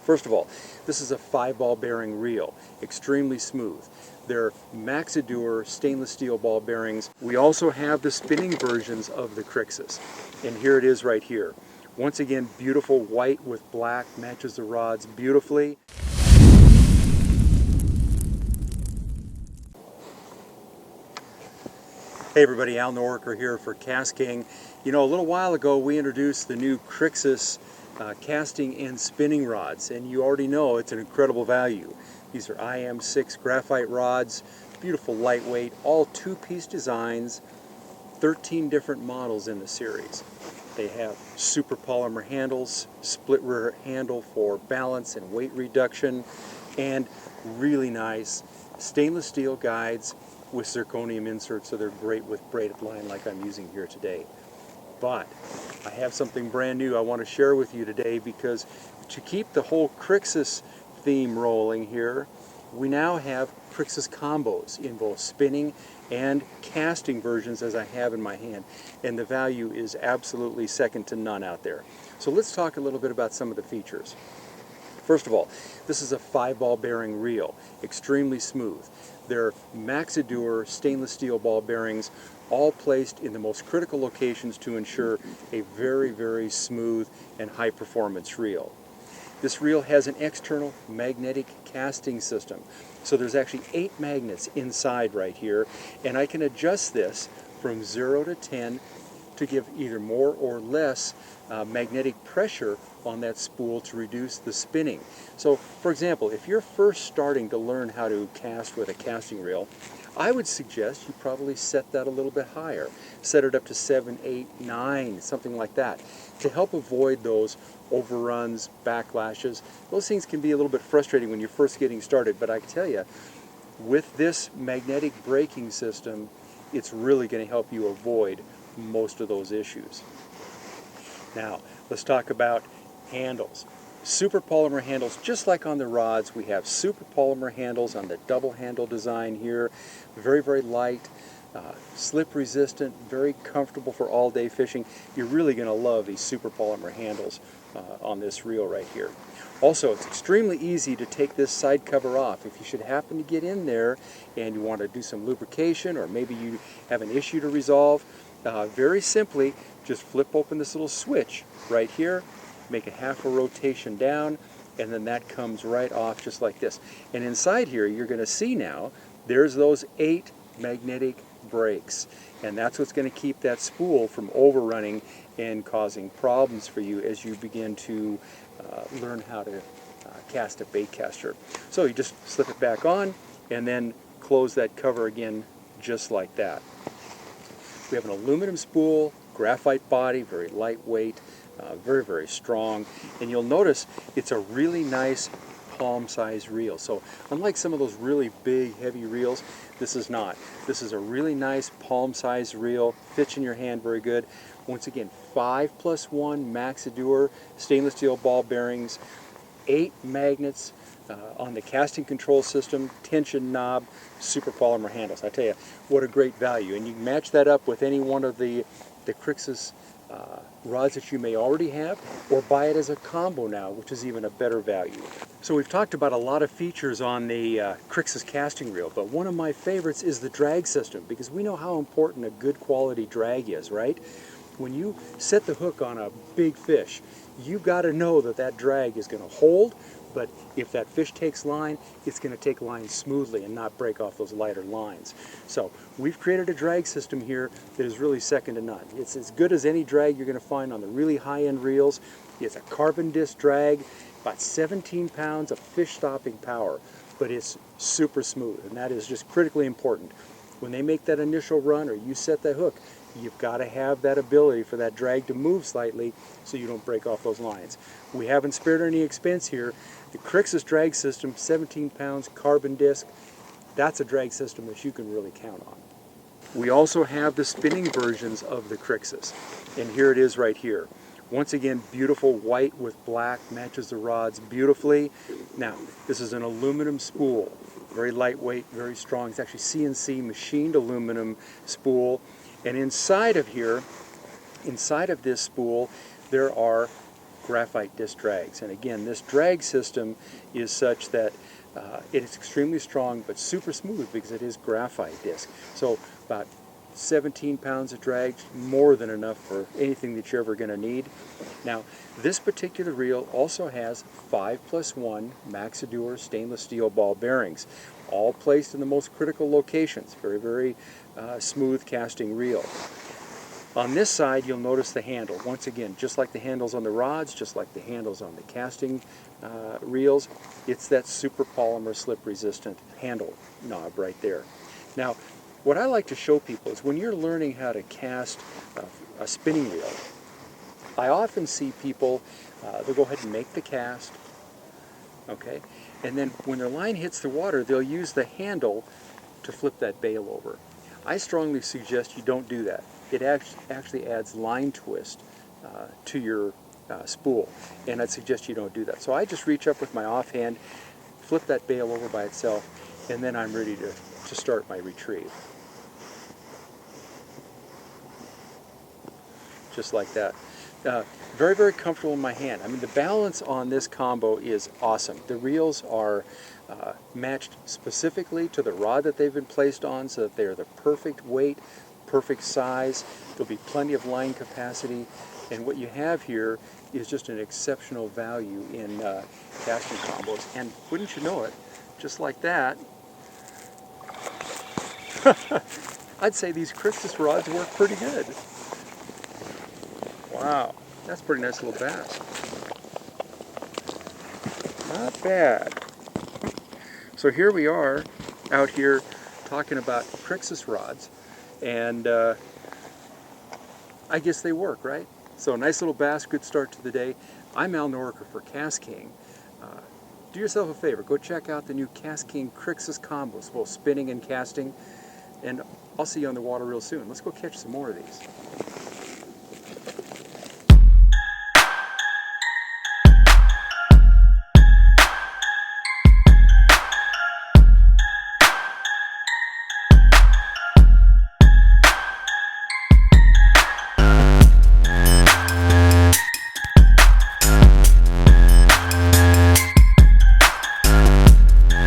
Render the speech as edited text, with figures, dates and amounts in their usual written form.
First of all, this is a 5-ball bearing reel, extremely smooth. They're Maxidure stainless steel ball bearings. We also have the spinning versions of the Crixus, and here it is right here. Once again, beautiful white with black, matches the rods beautifully. Hey everybody, Al Norwicker here for KastKing. You know, a little while ago we introduced the new Crixus casting and spinning rods, and you already know it's an incredible value. These are IM6 Graphite rods, beautiful lightweight, all two-piece designs, 13 different models in the series. They have super polymer handles, split rear handle for balance and weight reduction, and really nice stainless steel guides with zirconium inserts, so they're great with braided line like I'm using here today. But I have something brand new I want to share with you today, because to keep the whole Crixus theme rolling here, we now have Crixus combos in both spinning and casting versions, as I have in my hand, and the value is absolutely second to none out there. So let's talk a little bit about some of the features. First of all, this is a 5-ball bearing reel, extremely smooth. They're Maxidure stainless steel ball bearings, all placed in the most critical locations to ensure a very, very smooth and high performance reel. This reel has an external magnetic casting system. So there's actually 8 magnets inside right here, and I can adjust this from 0 to 10 to give either more or less magnetic pressure on that spool to reduce the spinning. So for example, if you're first starting to learn how to cast with a casting reel, I would suggest you probably set that a little bit higher. Set it up to 7, 8, 9, something like that, to help avoid those overruns, backlashes. Those things can be a little bit frustrating when you're first getting started, but I can tell you, with this magnetic braking system, it's really going to help you avoid most of those issues. Now, let's talk about handles. Super polymer handles, just like on the rods. We have super polymer handles on the double handle design here. Very, very light, slip resistant, very comfortable for all day fishing. You're really going to love these super polymer handles on this reel right here. Also, it's extremely easy to take this side cover off. If you should happen to get in there and you want to do some lubrication, or maybe you have an issue to resolve, very simply just flip open this little switch right here, make a half a rotation down, and then that comes right off just like this. And inside here, you're going to see now, there's those 8 magnetic brakes, and that's what's going to keep that spool from overrunning and causing problems for you as you begin to learn how to cast a baitcaster. So you just slip it back on and then close that cover again just like that. We have an aluminum spool, graphite body, very lightweight, very, very strong, and you'll notice it's a really nice palm-sized reel. So unlike some of those really big, heavy reels, this is not. This is a really nice palm-sized reel, fits in your hand very good. Once again, 5+1 Maxidure stainless steel ball bearings, 8 magnets on the casting control system, tension knob, super polymer handles. I tell you, what a great value. And you can match that up with any one of the Crixus rods that you may already have, or buy it as a combo now, which is even a better value. So we've talked about a lot of features on the Crixus casting reel, but one of my favorites is the drag system, because we know how important a good quality drag is, right? When you set the hook on a big fish, you've got to know that that drag is going to hold, but if that fish takes line, it's going to take line smoothly and not break off those lighter lines. So we've created a drag system here that is really second to none. It's as good as any drag you're going to find on the really high-end reels. It's a carbon disc drag, about 17 pounds of fish stopping power, but it's super smooth, and that is just critically important. When they make that initial run or you set that hook, you've got to have that ability for that drag to move slightly so you don't break off those lines. We haven't spared any expense here. The Crixus drag system, 17 pounds, carbon disc, that's a drag system that you can really count on. We also have the spinning versions of the Crixus, and here it is right here. Once again, beautiful white with black, matches the rods beautifully. Now, this is an aluminum spool, very lightweight, very strong. It's actually CNC machined aluminum spool. And inside of here, inside of this spool, there are graphite disc drags. And again, this drag system is such that it is extremely strong but super smooth because it is graphite disc. So about 17 pounds of drag, more than enough for anything that you're ever going to need. Now, this particular reel also has 5+1 Maxidor stainless steel ball bearings, all placed in the most critical locations. Very, very smooth casting reel. On this side, you'll notice the handle. Once again, just like the handles on the rods, just like the handles on the casting reels, it's that super polymer slip resistant handle knob right there. Now, what I like to show people is when you're learning how to cast a spinning reel, I often see people, they'll go ahead and make the cast, okay, and then when their line hits the water, they'll use the handle to flip that bail over. I strongly suggest you don't do that. It actually adds line twist to your spool, and I'd suggest you don't do that. So I just reach up with my offhand, flip that bail over by itself, and then I'm ready to start my retrieve. Just like that. Very, very comfortable in my hand. I mean, the balance on this combo is awesome. The reels are matched specifically to the rod that they've been placed on, so that they're the perfect weight, perfect size. There'll be plenty of line capacity, and what you have here is just an exceptional value in casting combos. And wouldn't you know it, just like that, I'd say these Crixus rods work pretty good. Wow, that's a pretty nice little bass. Not bad. So here we are out here talking about Crixus rods, and I guess they work, right? So nice little bass, good start to the day. I'm Al Noriker for KastKing. Do yourself a favor, go check out the new KastKing Crixus combos, both spinning and casting, and I'll see you on the water real soon. Let's go catch some more of these.